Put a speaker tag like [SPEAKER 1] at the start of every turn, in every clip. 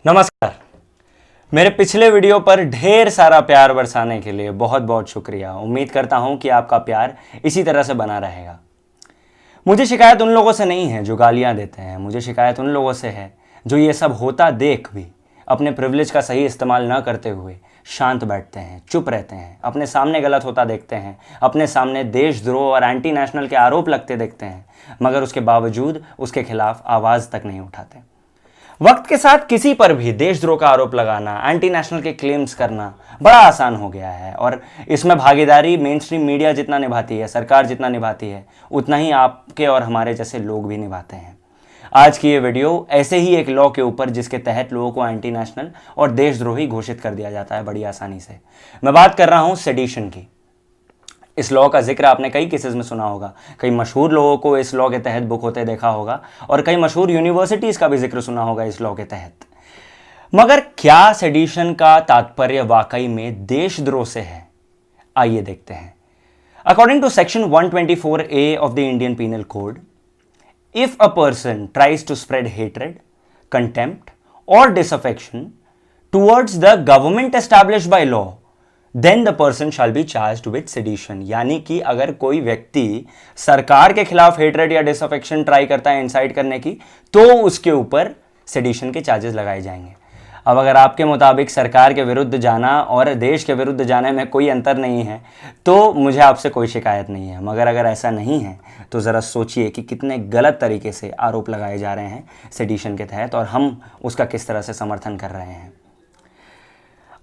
[SPEAKER 1] नमस्कार। मेरे पिछले वीडियो पर ढेर सारा प्यार बरसाने के लिए बहुत बहुत शुक्रिया। उम्मीद करता हूं कि आपका प्यार इसी तरह से बना रहेगा। मुझे शिकायत उन लोगों से नहीं है जो गालियां देते हैं, मुझे शिकायत उन लोगों से है जो ये सब होता देख भी अपने प्रिविलेज का सही इस्तेमाल न करते हुए शांत बैठते हैं, चुप रहते हैं, अपने सामने गलत होता देखते हैं, अपने सामने देशद्रोह और एंटी नेशनल के आरोप लगते देखते हैं, मगर उसके बावजूद उसके खिलाफ आवाज़ तक नहीं उठाते। वक्त के साथ किसी पर भी देशद्रोह का आरोप लगाना, एंटी नेशनल के क्लेम्स करना बड़ा आसान हो गया है और इसमें भागीदारी मेन स्ट्रीम मीडिया जितना निभाती है, सरकार जितना निभाती है, उतना ही आपके और हमारे जैसे लोग भी निभाते हैं। आज की ये वीडियो ऐसे ही एक लॉ के ऊपर जिसके तहत लोगों को एंटी नेशनल और देशद्रोही घोषित कर दिया जाता है बड़ी आसानी से। मैं बात कर रहा हूं सेडिशन की। इस लॉ का जिक्र आपने कई केसेस में सुना होगा, कई मशहूर लोगों को इस लॉ के तहत बुक होते देखा होगा और कई मशहूर यूनिवर्सिटीज का भी जिक्र सुना होगा इस लॉ के तहत। मगर क्या सेडिशन का तात्पर्य वाकई में देशद्रोह से है? आइए देखते हैं। According to section 124A of the Indian penal code, if a person tries to spread hatred, contempt और disaffection towards the government established by law, then the person shall be charged with sedition. यानी कि अगर कोई व्यक्ति सरकार के खिलाफ hatred या डिसअफेक्शन ट्राई करता है इंसाइट करने की, तो उसके ऊपर सेडिशन के चार्जेस लगाए जाएंगे। अब अगर आपके मुताबिक सरकार के विरुद्ध जाना और देश के विरुद्ध जाने में कोई अंतर नहीं है तो मुझे आपसे कोई शिकायत नहीं है, मगर अगर ऐसा नहीं है तो ज़रा सोचिए कि कितने गलत तरीके से आरोप लगाए जा रहे हैं सेडिशन के तहत और हम उसका किस तरह से समर्थन कर रहे हैं।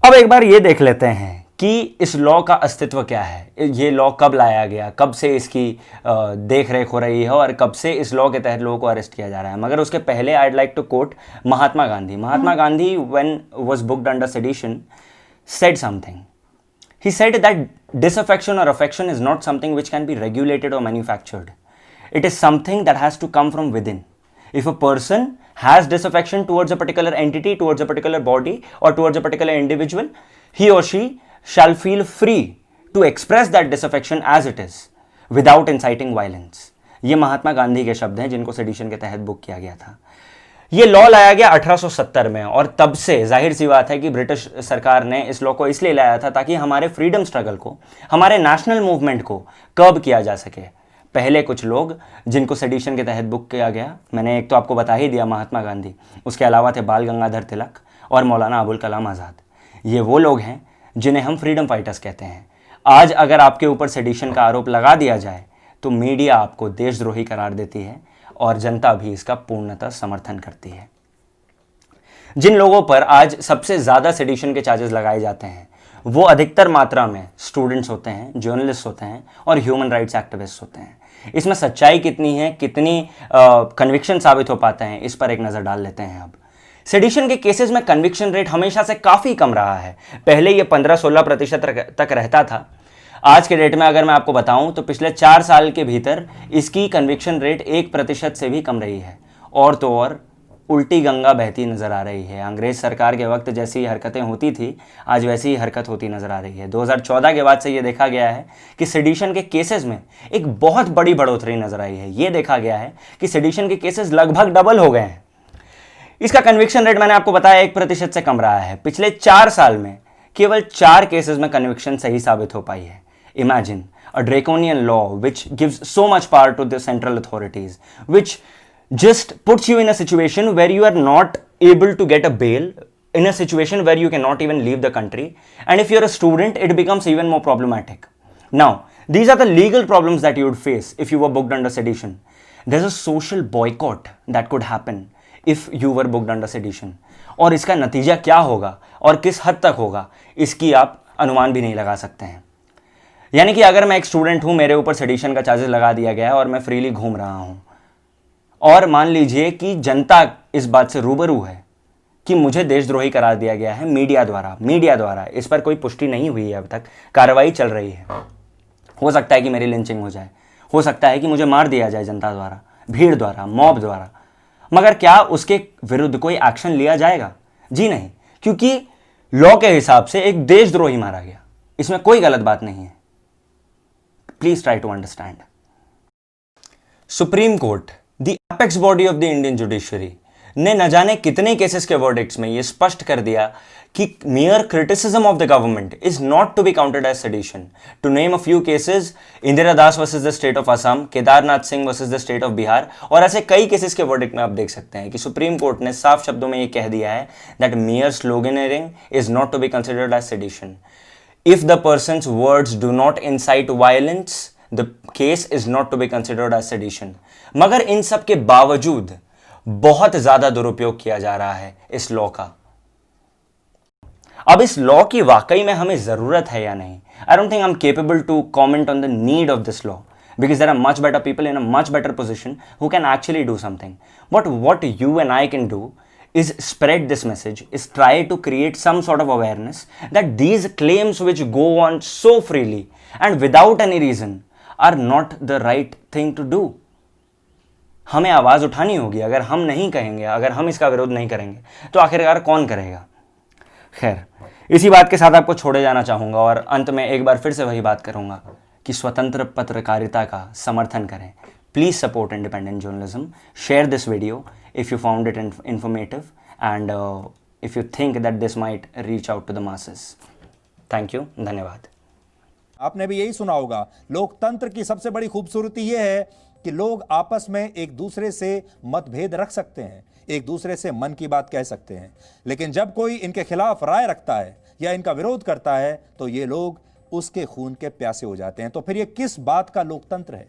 [SPEAKER 1] अब एक बार ये देख लेते हैं कि इस लॉ का अस्तित्व क्या है, ये लॉ कब लाया गया, कब से इसकी देख रेख हो रही है और कब से इस लॉ के तहत लोगों को अरेस्ट किया जा रहा है। मगर उसके पहले I like to quote Mahatma Gandhi. Mahatma Gandhi when was booked under sedition said something. He said that disaffection or affection is not something which can be regulated or manufactured. It is something that has to come from within. If a person has disaffection towards a particular entity, towards a particular body or towards a particular individual, he or she shall feel free to express that disaffection as it is without inciting violence. ये महात्मा गांधी के शब्द हैं जिनको sedition के तहत book किया गया था। ये लॉ लाया गया 1870 में और तब से जाहिर सी बात है कि ब्रिटिश सरकार ने इस लॉ को इसलिए लाया था ताकि हमारे फ्रीडम स्ट्रगल को, हमारे नेशनल मूवमेंट को कर्ब किया जा सके। पहले कुछ लोग जिनको सेडिशन के तहत बुक किया गया, मैंने एक तो आपको बता ही दिया महात्मा गांधी, उसके अलावा थे बाल गंगाधर तिलक और मौलाना अबुल कलाम आज़ाद। ये वो लोग हैं जिन्हें हम फ्रीडम फाइटर्स कहते हैं। आज अगर आपके ऊपर सेडिशन का आरोप लगा दिया जाए तो मीडिया आपको देशद्रोही करार देती है और जनता भी इसका पूर्णतः समर्थन करती है। जिन लोगों पर आज सबसे ज़्यादा सेडिशन के चार्जेस लगाए जाते हैं वो अधिकतर मात्रा में स्टूडेंट्स होते हैं, जर्नलिस्ट होते हैं और ह्यूमन राइट्स एक्टिविस्ट होते हैं। इसमें सच्चाई कितनी है, कितनी कन्विक्शन साबित हो पाते हैं, इस पर एक नज़र डाल लेते हैं। अब सेडिशन के केसेस में कन्विक्शन रेट हमेशा से काफ़ी कम रहा है। पहले ये 15-16% तक रहता था। आज के डेट में अगर मैं आपको बताऊं तो पिछले 4 साल के भीतर इसकी कन्विक्शन रेट 1% से भी कम रही है। और तो और उल्टी गंगा बहती नज़र आ रही है। अंग्रेज सरकार के वक्त जैसी हरकतें होती थी आज वैसी ही हरकत होती नज़र आ रही है। 2014 के बाद से ये देखा गया है कि सेडिशन के केसेस में एक बहुत बड़ी बढ़ोतरी नज़र आई है। ये देखा गया है कि सेडिशन के केसेस लगभग डबल हो गए हैं। इसका कन्विक्शन रेट मैंने आपको बताया 1% से कम रहा है। पिछले 4 साल में केवल 4 केसेस में कन्विक्शन सही साबित हो पाई है। Imagine a draconian law which gives so much power to the central authorities, which just puts you in a situation where you are not able to get a bail, in a situation where you cannot even leave the country, and if you're a student it becomes even more problematic. Now these are the legal problems that you would face if you were booked under sedition. There's a social boycott that could happen if you were booked under sedition, और इसका नतीजा क्या होगा और किस हद तक होगा इसकी आप अनुमान भी नहीं लगा सकते हैं। यानी कि अगर मैं एक स्टूडेंट हूं, मेरे ऊपर सेडिशन का चार्जेस लगा दिया गया है और मैं फ्रीली घूम रहा हूं और मान लीजिए कि जनता इस बात से रूबरू है कि मुझे देशद्रोही करार दिया गया है मीडिया द्वारा। इस पर कोई पुष्टि नहीं हुई है, अब तक कार्रवाई चल रही है। हो सकता है कि मेरी लिंचिंग हो जाए, हो सकता है कि मुझे मार दिया जाए जनता द्वारा, भीड़ द्वारा, मॉब द्वारा, मगर क्या उसके विरुद्ध कोई एक्शन लिया जाएगा? जी नहीं, क्योंकि लॉ के हिसाब से एक देशद्रोही मारा गया, इसमें कोई गलत बात नहीं है। Please try to understand. Supreme court, the apex body of the Indian judiciary, ने न जाने कितने केसेस के वर्डिक्ट्स में यह स्पष्ट कर दिया कि mere criticism of the government is not to be counted as sedition. To name a few cases, Indira Das versus the state of Assam, Kedarnath Singh versus the state of Bihar, और ऐसे कई केसेस के वर्डिक्ट में आप देख सकते हैं कि सुप्रीम कोर्ट ने साफ शब्दों में यह कह दिया है that mere sloganeering is not to be considered as sedition. If the person's words do not incite violence, the case is not to be considered as sedition. मगर इन सब के बावजूद बहुत ज्यादा दुरुपयोग किया जा रहा है इस लॉ का। अब इस लॉ की वाकई में हमें जरूरत है या नहीं? I don't think I am capable to comment on the need of this law because there are much better people in a much better position who can actually do something. But what you and I can do is spread this message, is try to create some sort of awareness that these claims which go on so freely and without any reason are not the right thing to do. हमें आवाज उठानी होगी। अगर हम नहीं कहेंगे, अगर हम इसका विरोध नहीं करेंगे तो आखिरकार कौन करेगा? खैर, इसी बात के साथ आपको छोड़े जाना चाहूंगा और अंत में एक बार फिर से वही बात करूंगा कि स्वतंत्र पत्रकारिता का समर्थन करें। Please support independent journalism, share this video if you found it informative and if you think that this might reach out to the masses. Thank you, धन्यवाद।
[SPEAKER 2] आपने भी यही सुना होगा, लोकतंत्र की सबसे बड़ी खूबसूरती यह है कि लोग आपस में एक दूसरे से मतभेद रख सकते हैं, एक दूसरे से मन की बात कह सकते हैं, लेकिन जब कोई इनके खिलाफ राय रखता है या इनका विरोध करता है तो ये लोग उसके खून के प्यासे हो जाते हैं। तो फिर ये किस बात का लोकतंत्र है?